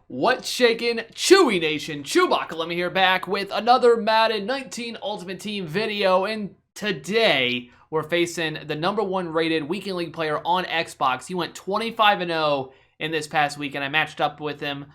What's shaking, Chewy Nation? ChewbaccaLemma here, back with another Madden 19 Ultimate Team video, and today we're facing the #1 rated Weekend League player on Xbox. He went 25-0 in this past week, and I matched up with him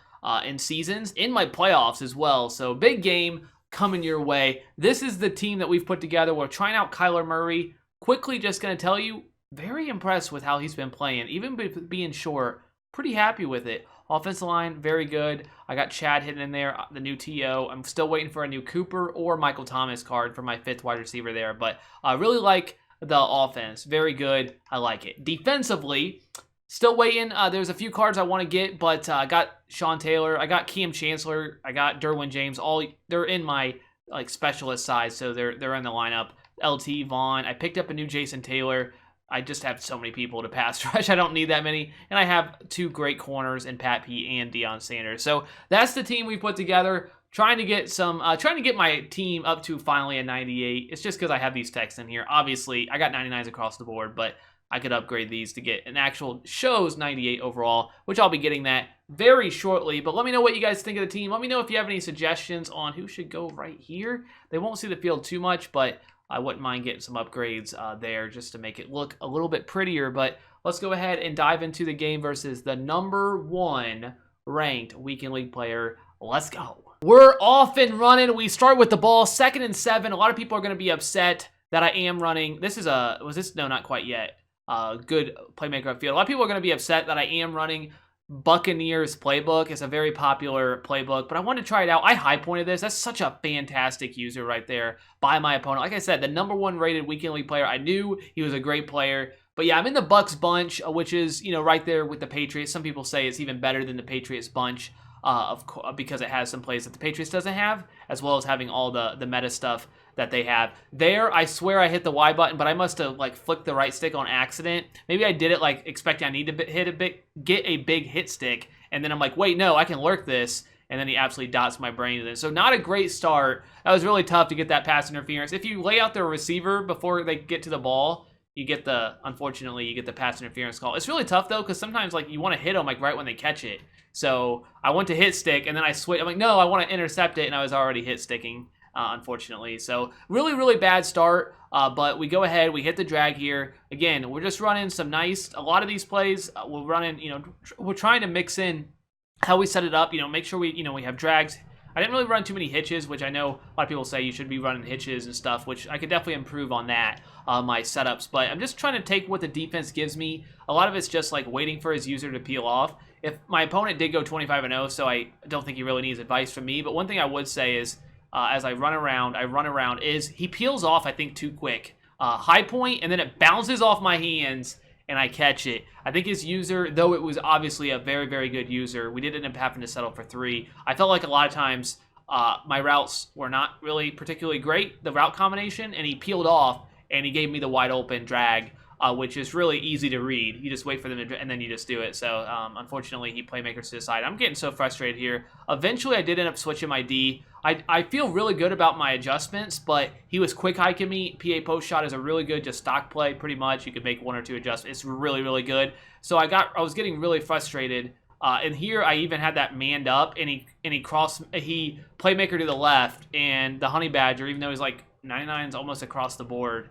in seasons, in my playoffs as well, so big game coming your way. This is the team that we've put together. We're trying out Kyler Murray. Quickly, just going to tell you, very impressed with how he's been playing, even being short. Pretty happy with it. Offensive line, very good. I got Chad hidden in there, the new TO. I'm still waiting for a new Cooper or Michael Thomas card for my 5th wide receiver there. But I really like the offense. Very good. I like it. Defensively, still waiting. There's a few cards I want to get, but I got Sean Taylor. I got Cam Chancellor. I got Derwin James. They're in my specialist size, so they're in the lineup. LT Vaughn. I picked up a new Jason Taylor. I just have so many people to pass rush. I don't need that many. And I have 2 great corners in Pat P and Deion Sanders. So that's the team we put together. Trying to get my team up to finally a 98. It's just because I have these texts in here. Obviously, I got 99s across the board, but I could upgrade these to get an actual shows 98 overall, which I'll be getting that very shortly. But let me know what you guys think of the team. Let me know if you have any suggestions on who should go right here. They won't see the field too much, but I wouldn't mind getting some upgrades there just to make it look a little bit prettier. But let's go ahead and dive into the game versus the #1 ranked Weekend League player. Let's go. We're off and running. We start with the ball, 2nd and 7. A lot of people are going to be upset that I am running. This is no, not quite yet. Good playmaker upfield. A lot of people are going to be upset that I am running Buccaneers playbook. It's a very popular playbook, but I wanted to try it out. I high pointed this. That's such a fantastic user right there by my opponent. Like I said, the #1 rated Weekend League player. I knew he was a great player, but yeah, I'm in the Bucks bunch, which is, right there with the Patriots. Some people say it's even better than the Patriots bunch, because it has some plays that the Patriots doesn't have, as well as having all the meta stuff that they have. There, I swear I hit the Y button, but I must have flicked the right stick on accident. Maybe I did it expecting I need to get a big hit stick, and then I'm like, wait, no, I can lurk this, and then he absolutely dots my brain in it. So not a great start. That was really tough to get that pass interference. If you lay out the receiver before they get to the ball, unfortunately, you get the pass interference call. It's really tough, though, because sometimes, you want to hit them, right when they catch it. So I went to hit stick, and then I switched. I'm like, no, I want to intercept it, and I was already hit sticking, unfortunately. So really, really bad start, but we go ahead. We hit the drag here. Again, we're just running a lot of these plays, we're running, we're trying to mix in how we set it up, make sure we have drags. I didn't really run too many hitches, which I know a lot of people say you should be running hitches and stuff, which I could definitely improve on that, my setups. But I'm just trying to take what the defense gives me. A lot of it's just waiting for his user to peel off. If my opponent did go 25-0, so I don't think he really needs advice from me. But one thing I would say is, as I run around, is he peels off, I think, too quick. High point, and then it bounces off my hands, and I catch it. I think his user, though it was obviously a very, very good user, we did end up having to settle for 3. I felt like a lot of times my routes were not really particularly great, the route combination, and he peeled off, and he gave me the wide open drag, which is really easy to read. You just wait for them to, and then you just do it. So unfortunately, he playmakers to the side. I'm getting so frustrated here. Eventually, I did end up switching my D. I feel really good about my adjustments, but he was quick hiking me. PA post shot is a really good just stock play, pretty much. You could make 1 or 2 adjustments. It's really, really good. So I was getting really frustrated. And here I even had that manned up, and he playmaker to the left, and the Honey Badger, even though he's 99's almost across the board,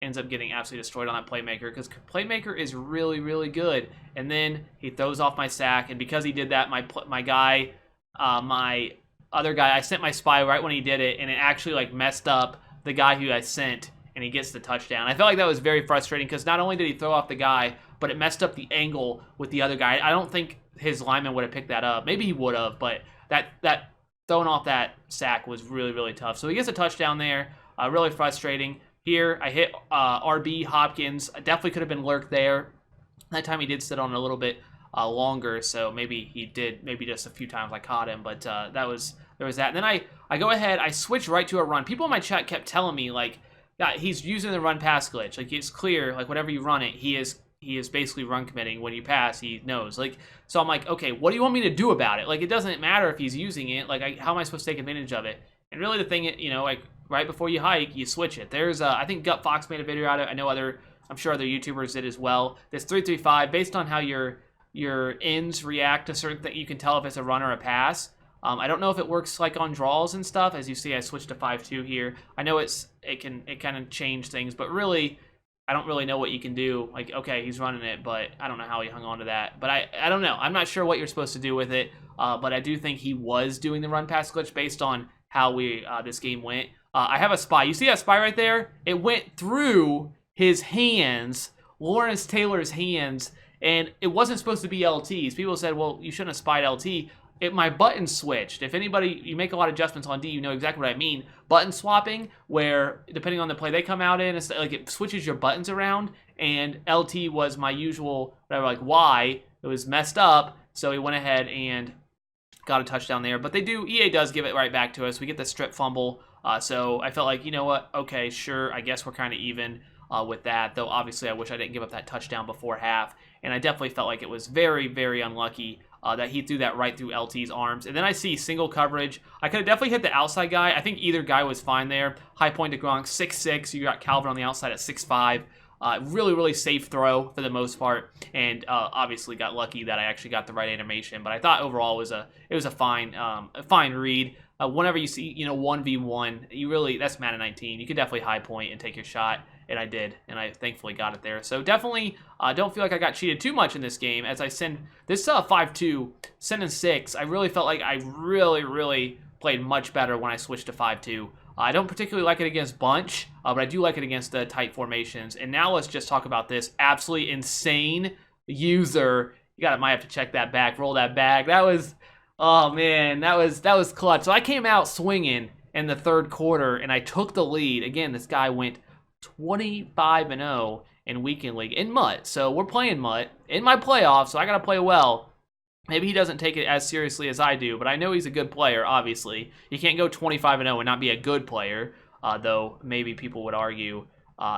ends up getting absolutely destroyed on that playmaker, because playmaker is really, really good. And then he throws off my sack, and because he did that, my other guy, I sent my spy right when he did it, and it actually messed up the guy who I sent, and he gets the touchdown. I felt like that was very frustrating, because not only did he throw off the guy, but it messed up the angle with the other guy. I don't think his lineman would have picked that up. Maybe he would have, but that throwing off that sack was really, really tough. So he gets a touchdown there. Really frustrating. Here, I hit RB Hopkins. I definitely could have been lurked there. That time he did sit on a little bit longer, so maybe he did. Maybe just a few times I caught him, but there was that. And then I go ahead, I switch right to a run. People in my chat kept telling me that he's using the run pass glitch. It's clear, whenever you run it, he is basically run committing. When you pass, he knows. So I'm like, okay, what do you want me to do about it? It doesn't matter if he's using it. How am I supposed to take advantage of it? And really, the thing, right before you hike, you switch it. There's, I think Gut Fox made a video out of it. I know I'm sure other YouTubers did as well. This 335, based on how your your ends react to certain things. You can tell if it's a run or a pass. I don't know if it works like on draws and stuff. As you see, I switched to 5-2 here. I know it kind of change things, but really, I don't really know what you can do. Like, okay, he's running it, but I don't know how he hung on to that. But I don't know. I'm not sure what you're supposed to do with it. But I do think he was doing the run pass glitch based on how this game went. I have a spy. You see that spy right there? It went through his hands, Lawrence Taylor's hands, and it wasn't supposed to be LTs. People said, well, you shouldn't have spied LT. My button switched. If anybody, you make a lot of adjustments on D, you know exactly what I mean. Button swapping, where depending on the play they come out in, it's like it switches your buttons around, and LT was my usual, whatever, like Y. It was messed up, so he went ahead and got a touchdown there. But EA does give it right back to us. We get the strip fumble, so I felt like, you know what, okay, sure, I guess we're kind of even with that, though obviously I wish I didn't give up that touchdown before half, and I definitely felt like it was very, very unlucky that he threw that right through LT's arms. And then I see single coverage. I could have definitely hit the outside guy. I think either guy was fine there. High point to Gronk, 6'6". You got Calvin on the outside at 6'5". Really, really safe throw for the most part, and obviously got lucky that I actually got the right animation. But I thought overall it was a fine read. Whenever you see 1v1, that's Madden 19. You could definitely high point and take your shot, and I did, and I thankfully got it there. So definitely don't feel like I got cheated too much in this game. As I send this 5-2, sending 6, I really felt like I really, really played much better when I switched to 5-2. I don't particularly like it against bunch, but I do like it against the tight formations. And now let's just talk about this absolutely insane user. Might have to check that back, roll that back. That was, oh man, that was clutch. So I came out swinging in the third quarter, and I took the lead. Again, this guy went 25-0 in weekend league in MUT. So we're playing MUT in my playoffs, so I got to play well. Maybe he doesn't take it as seriously as I do, but I know he's a good player, obviously. You can't go 25-0 and not be a good player, though maybe people would argue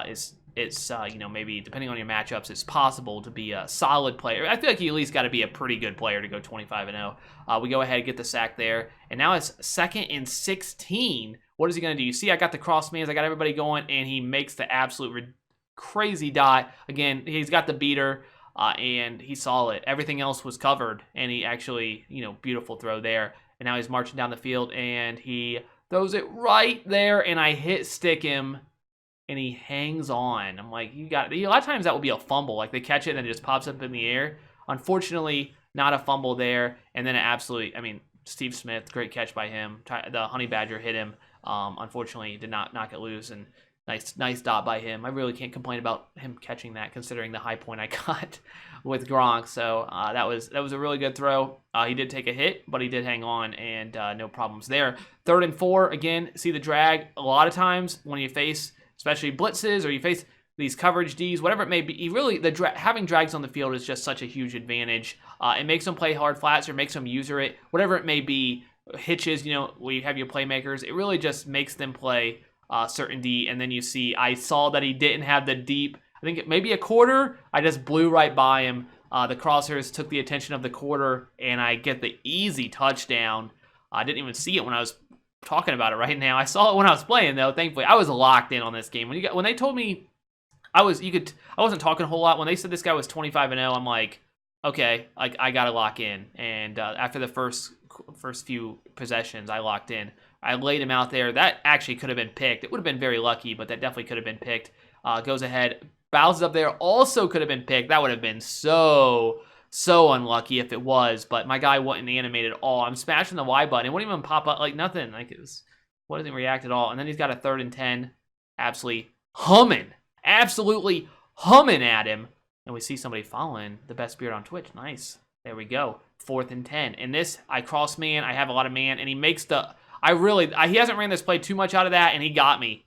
it's maybe depending on your matchups, it's possible to be a solid player. I feel like you at least got to be a pretty good player to go 25-0. We go ahead and get the sack there, and now it's 2nd and 16. What is he going to do? You see, I got the cross mans, I got everybody going, and he makes the absolute crazy dot. Again, he's got the beater. And he saw it. Everything else was covered, and he actually, beautiful throw there. And now he's marching down the field, and he throws it right there, and I stick him, and he hangs on. I'm like, you got it. A lot of times that will be a fumble. Like, they catch it, and it just pops up in the air. Unfortunately, not a fumble there. And then Steve Smith, great catch by him. The Honey Badger hit him. Unfortunately, did not knock it loose, and nice dot by him. I really can't complain about him catching that, considering the high point I got with Gronk. So that was a really good throw. He did take a hit, but he did hang on, and no problems there. 3rd and 4, again, see the drag. A lot of times when you face, especially blitzes, or you face these coverage Ds, whatever it may be, having drags on the field is just such a huge advantage. It makes them play hard flats, or makes them user it, whatever it may be. Hitches, where you have your playmakers, it really just makes them play certain D. And then you see, I saw that he didn't have the deep, I think maybe a quarter. I just blew right by him. The crosshairs took the attention of the quarter, and I get the easy touchdown. I didn't even see it when I was talking about it right now. I saw it when I was playing, though. Thankfully, I was locked in on this game. When they told me I wasn't talking a whole lot. When they said this guy was 25-0, I'm like, okay, I gotta lock in. And after the first few possessions, I locked in. I laid him out there. That actually could have been picked. It would have been very lucky, but that definitely could have been picked. Goes ahead, bounces up there. Also could have been picked. That would have been so unlucky if it was, but my guy wasn't animated at all. I'm smashing the Y button. It wouldn't even pop up, like nothing. Like wasn't react at all. And then he's got a 3rd and 10. Absolutely humming at him. And we see somebody following the best beard on Twitch. Nice. There we go. 4th and 10. And this, I cross man. I have a lot of man, and he makes he hasn't ran this play too much out of that, and he got me.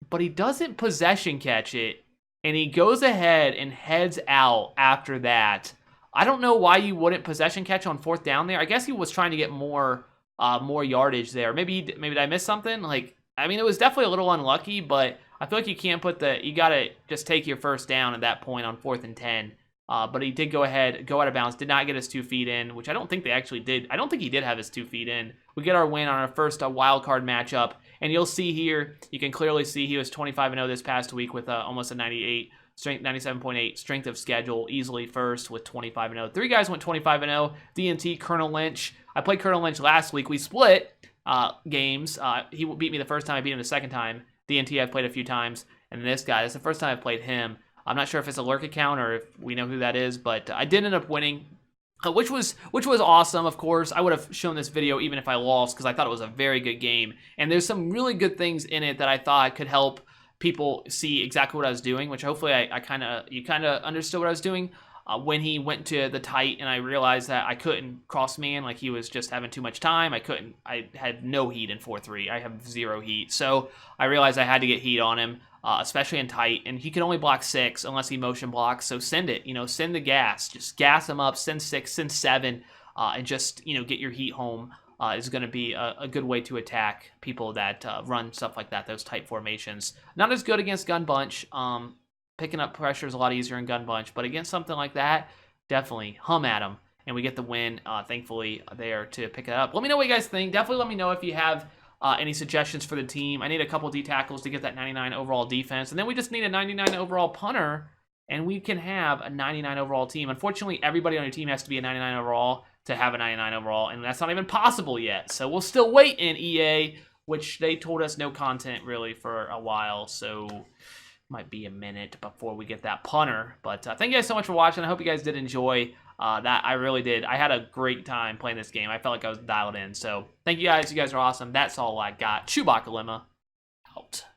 But he doesn't possession catch it, and he goes ahead and heads out after that. I don't know why you wouldn't possession catch on 4th down there. I guess he was trying to get more yardage there. Maybe I missed something. It was definitely a little unlucky, but I feel like you can't you got to just take your 1st down at that point on 4th and 10. But he did go out of bounds, did not get his 2 feet in, which I don't think they actually did. I don't think he did have his 2 feet in. We get our win on our first wild card matchup, and you'll see here, you can clearly see he was 25-0 this past week with almost a 98 strength 97.8, strength of schedule, easily first with 25-0. 3 guys went 25-0. DNT, Colonel Lynch. I played Colonel Lynch last week. We split games. He beat me the first time. I beat him the second time. DNT I've played a few times. And this guy, that's the first time I've played him. I'm not sure if it's a lurk account or if we know who that is, but I did end up winning. Which was awesome, of course. I would have shown this video even if I lost because I thought it was a very good game. And there's some really good things in it that I thought could help people see exactly what I was doing, which hopefully you kind of understood what I was doing. When he went to the tight and I realized that I couldn't cross man, like he was just having too much time. I had no heat in 4-3. I have 0 heat. So I realized I had to get heat on him, especially in tight. And he can only block 6 unless he motion blocks. So send it, send the gas. Just gas him up, send 6, send 7, and just, get your heat home. Is going to be a good way to attack people that run stuff like that, those tight formations. Not as good against Gun Bunch. Picking up pressure is a lot easier in Gun Bunch, but against something like that, definitely hum at them, and we get the win, thankfully, there to pick it up. Let me know what you guys think. Definitely let me know if you have any suggestions for the team. I need a couple D tackles to get that 99 overall defense, and then we just need a 99 overall punter, and we can have a 99 overall team. Unfortunately, everybody on your team has to be a 99 overall to have a 99 overall, and that's not even possible yet. So we'll still wait in EA, which they told us no content really for a while, so might be a minute before we get that punter. But thank you guys so much for watching. I hope you guys did enjoy that. I really did. I had a great time playing this game. I felt like I was dialed in. So thank you guys. You guys are awesome. That's all I got. ChewbaccaLemma out.